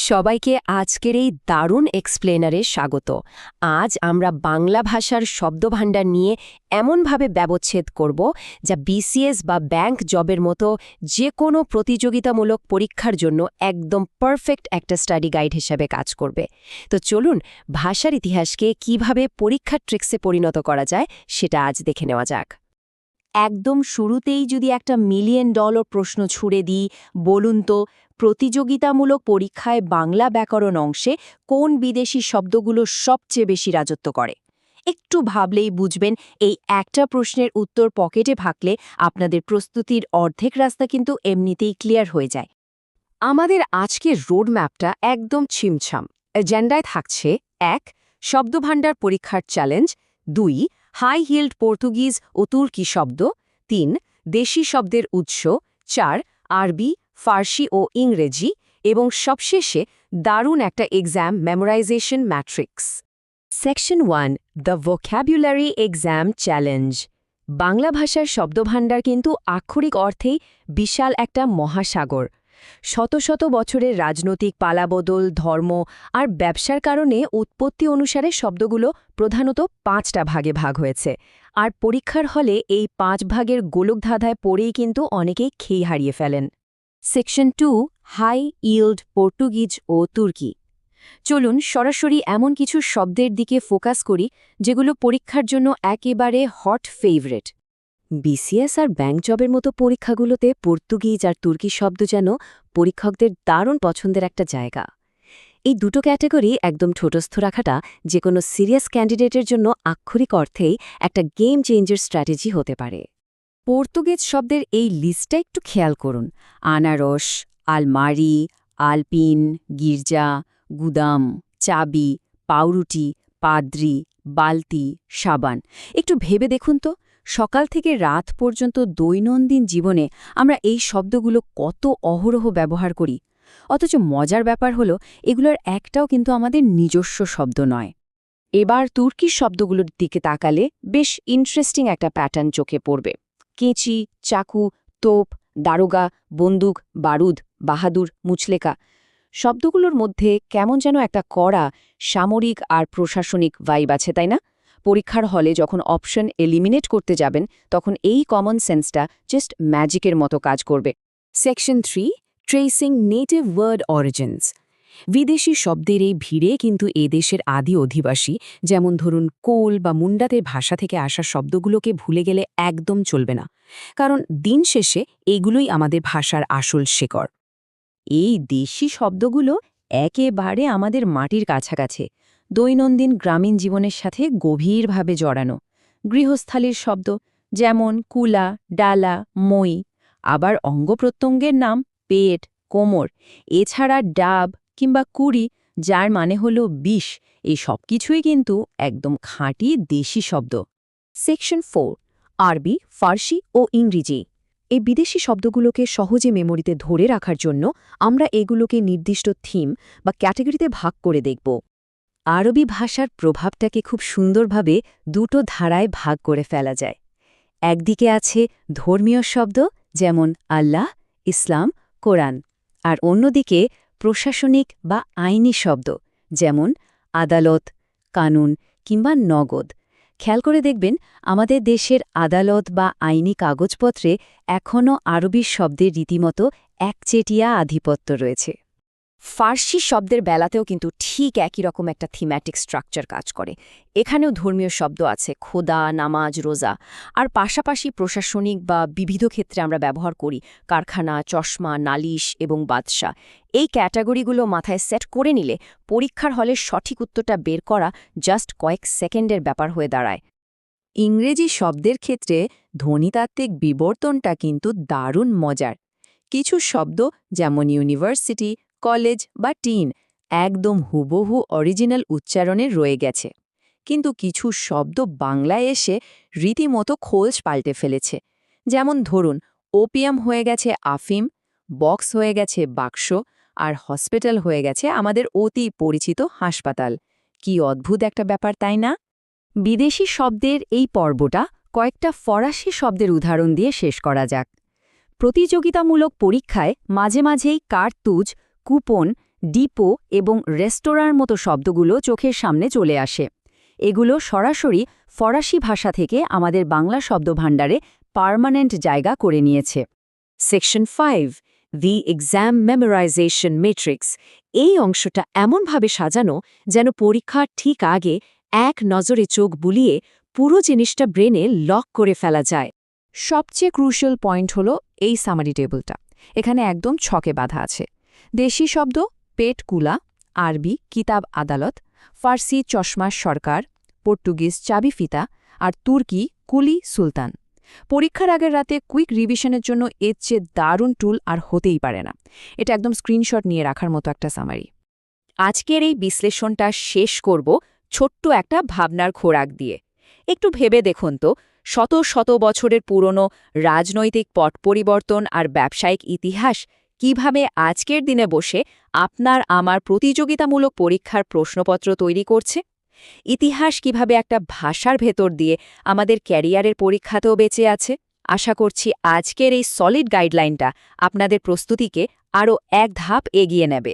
সবাইকে আজকের এই দারুণ এক্সপ্লেনারে স্বাগত। আজ আমরা বাংলা ভাষার শব্দভাণ্ডার নিয়ে এমনভাবে ব্যবচ্ছেদ করব যা বিসিএস বা ব্যাংক জবের মতো যে কোনো প্রতিযোগিতামূলক পরীক্ষার জন্য একদম পারফেক্ট একটা স্টাডি গাইড হিসেবে কাজ করবে। তো চলুন ভাষার ইতিহাসকে কিভাবে পরীক্ষার ট্রিক্সে পরিণত করা যায় সেটা আজ দেখে নেওয়া যাক। একদম শুরুতেই যদি একটা মিলিয়ন ডলার প্রশ্ন ছুড়ে দিই, বলুন তো প্রতিযোগিতামূলক পরীক্ষায় বাংলা ব্যাকরণ অংশে কোন বিদেশি শব্দগুলো সবচেয়ে বেশি রাজত্ব করে? একটু ভাবলেই বুঝবেন এই একটা প্রশ্নের উত্তর পকেটে থাকলে আপনাদের প্রস্তুতির অর্ধেক রাস্তা কিন্তু এমনিতেই ক্লিয়ার হয়ে যায়। আমাদের আজকের রোডম্যাপটা একদম ছিমছাম। এজেন্ডায় থাকছে ১. শব্দভাণ্ডার পরীক্ষার চ্যালেঞ্জ, ২. হাই হিল্ড পর্তুগিজ ও তুর্কি শব্দ, ৩. দেশি শব্দের উৎস, ৪. আরবি, ফার্সি ও ইংরেজি, এবং সবশেষে দারুণ একটা exam memorisation matrix. Section ১, the vocabulary exam challenge. Bangla ভাষার শব্দভাণ্ডার কিন্তু আক্ষরিক অর্থেই বিশাল একটা মহাসাগর। শত শত বছরের রাজনৈতিক পালাবদল, ধর্ম আর ব্যবসার কারণে উৎপত্তি অনুসারে শব্দগুলো প্রধানত ৫টা ভাগে ভাগ হয়েছে, আর পরীক্ষার হলে এই ৫ ভাগের গোলকধাঁধায় পড়েই কিন্তু অনেকেই খেই হারিয়ে ফেলেন। সেকশন ২, হাই ইল্ড পর্তুগিজ ও তুর্কি। চলুন সরাসরি এমন কিছু শব্দের দিকে ফোকাস করি যেগুলো পরীক্ষার জন্য একেবারে হট ফেভারিট। বিসিএস আর ব্যাংক জবের মতো পরীক্ষাগুলোতে পর্তুগিজ আর তুর্কি শব্দ যেন পরীক্ষকদের দারুণ পছন্দের একটা জায়গা। এই দুটো ক্যাটাগরি একদম ঠোঁটস্থ রাখাটা যে কোনো সিরিয়াস ক্যান্ডিডেটের জন্য আক্ষরিক অর্থেই একটা গেম চেঞ্জার স্ট্র্যাটেজি হতে পারে। পর্তুগিজ শব্দের এই লিস্টটা একটু খেয়াল করুন। আনারস, আলমারি, আলপিন, গির্জা, গুদাম, চাবি, পাউরুটি, পাদ্রি, বালতি, সাবান। একটু ভেবে দেখুন তো, সকাল থেকে রাত পর্যন্ত দৈনন্দিন জীবনে আমরা এই শব্দগুলো কত অহরহ ব্যবহার করি, অথচ মজার ব্যাপার হলো এগুলোর একটাও কিন্তু আমাদের নিজস্ব শব্দ নয়। এবার তুর্কি শব্দগুলোর দিকে তাকালে বেশ ইন্টারেস্টিং একটা প্যাটার্ন চোখে পড়বে। কেঁচি, চাকু, তোপ, দারোগা, বন্দুক, বারুদ, বাহাদুর, মুচলেকা। শব্দগুলোর মধ্যে কেমন যেন একটা কড়া সামরিক আর প্রশাসনিক ভাইব আছে, তাই না? পরীক্ষার হলে যখন অপশন এলিমিনেট করতে যাবেন তখন এই কমন সেন্সটা জাস্ট ম্যাজিকের মতো কাজ করবে। Section ৩, tracing native word origins. বিদেশি শব্দের এই ভিড়ে কিন্তু এদেশের আদি অধিবাসী, যেমন ধরুন কোল বা মুন্ডাতের ভাষা থেকে আসা শব্দগুলোকে ভুলে গেলে একদম চলবে না, কারণ দিন শেষে এগুলোই আমাদের ভাষার আসল শেকড়। এই দেশি শব্দগুলো একেবারে আমাদের মাটির কাছাকাছি, দৈনন্দিন গ্রামীণ জীবনের সাথে গভীরভাবে জড়ানো। গৃহস্থালির শব্দ যেমন কুলা, ডালা, মই। আবার অঙ্গপ্রত্যঙ্গের নাম পেট, কোমর, এছাড়া ডাব কিংবা কুড়ি, যার মানে হল বিষ। এই সব কিছুই কিন্তু একদম খাঁটি দেশি শব্দ। সেকশন ৪, আরবি, ফার্সি ও ইংরেজি। এই বিদেশি শব্দগুলোকে সহজে মেমোরিতে ধরে রাখার জন্য আমরা এগুলোকে নির্দিষ্ট থিম বা ক্যাটাগরিতে ভাগ করে দেখব। আরবি ভাষার প্রভাবটাকে খুব সুন্দরভাবে দুটো ধারায় ভাগ করে ফেলা যায়। একদিকে আছে ধর্মীয় শব্দ যেমন আল্লাহ, ইসলাম, কোরআন, আর অন্যদিকে প্রশাসনিক বা আইনি শব্দ যেমন আদালত, কানুন কিংবা নগদ। খেয়াল করে দেখবেন আমাদের দেশের আদালত বা আইনি কাগজপত্রে এখনও আরবি শব্দের রীতিমতো একচেটিয়া আধিপত্য রয়েছে। ফার্সি শব্দের বেলাতেও কিন্তু ঠিক একই রকম একটা থিম্যাটিক স্ট্রাকচার কাজ করে। এখানেও ধর্মীয় শব্দ আছে, খোদা, নামাজ, রোজা, আর পাশাপাশি প্রশাসনিক বা বিবিধ ক্ষেত্রে আমরা ব্যবহার করি কারখানা, চশমা, নালিশ এবং বাদশা। এই ক্যাটাগরিগুলো মাথায় সেট করে নিলে পরীক্ষার হলে সঠিক উত্তরটা বের করা জাস্ট কয়েক সেকেন্ডের ব্যাপার হয়ে দাঁড়ায়। ইংরেজি শব্দের ক্ষেত্রে ধ্বনিতাত্ত্বিক বিবর্তনটা কিন্তু দারুণ মজার। কিছু শব্দ যেমন ইউনিভার্সিটি, কলেজ বা টিন একদম হুবহু অরিজিনাল উচ্চারণে রয়ে গেছে, কিন্তু কিছু শব্দ বাংলায় এসে রীতিমতো খোলস পাল্টে ফেলেছে। যেমন ধরুন ওপিয়াম হয়ে গেছে আফিম, বক্স হয়ে গেছে বাক্স, আর হসপিটাল হয়ে গেছে আমাদের অতি পরিচিত হাসপাতাল। কি অদ্ভুত একটা ব্যাপার, তাই না? বিদেশি শব্দের এই পর্বটা কয়েকটা ফরাসি শব্দের উদাহরণ দিয়ে শেষ করা যাক। প্রতিযোগিতামূলক পরীক্ষায় মাঝে মাঝেই কার্তুজ, কুপন, ডিপো এবং রেস্তোরাঁর মতো শব্দগুলো চোখের সামনে চলে আসে। এগুলো সরাসরি ফরাসি ভাষা থেকে আমাদের বাংলা শব্দভাণ্ডারে পার্মানেন্ট জায়গা করে নিয়েছে। সেকশন 5, দি এক্সাম মেমোরাইজেশন ম্যাট্রিক্স। এই অংশটা এমনভাবে সাজানো যেন পরীক্ষার ঠিক আগে এক নজরে চোখ বুলিয়ে পুরো জিনিসটা ব্রেনে লক করে ফেলা যায়। সবচেয়ে ক্রুশিয়াল পয়েন্ট হলো এই সামারি টেবিলটা। এখানে একদম ছকে বাঁধা আছে। দেশি শব্দ পেট কুলা, আরবি কিতাব আদালত, ফার্সি চশমা সরকার, পর্তুগিজ চাবি ফিতা আর তুর্কি কুলি সুলতান। পরীক্ষার আগের রাতে কুইক রিভিশনের জন্য এর চেয়ে দারুণ টুল আর হতেই পারে না। এটা একদম স্ক্রিনশট নিয়ে রাখার মতো একটা সামারি। আজকের এই বিশ্লেষণটা শেষ করব ছোট্ট একটা ভাবনার খোরাক দিয়ে। একটু ভেবে দেখুন তো, শত শত বছরের পুরনো রাজনৈতিক পট পরিবর্তন আর ব্যবসায়িক ইতিহাস কিভাবে আজকের দিনে বসে আপনার আমার প্রতিযোগিতামূলক পরীক্ষার প্রশ্নপত্র তৈরি করছে। ইতিহাস কিভাবে একটা ভাষার ভেতর দিয়ে আমাদের ক্যারিয়ারের পরীক্ষাতেও বেঁচে আছে। আশা করছি আজকের এই সলিড গাইডলাইনটা আপনাদের প্রস্তুতিকে আরও এক ধাপ এগিয়ে নেবে।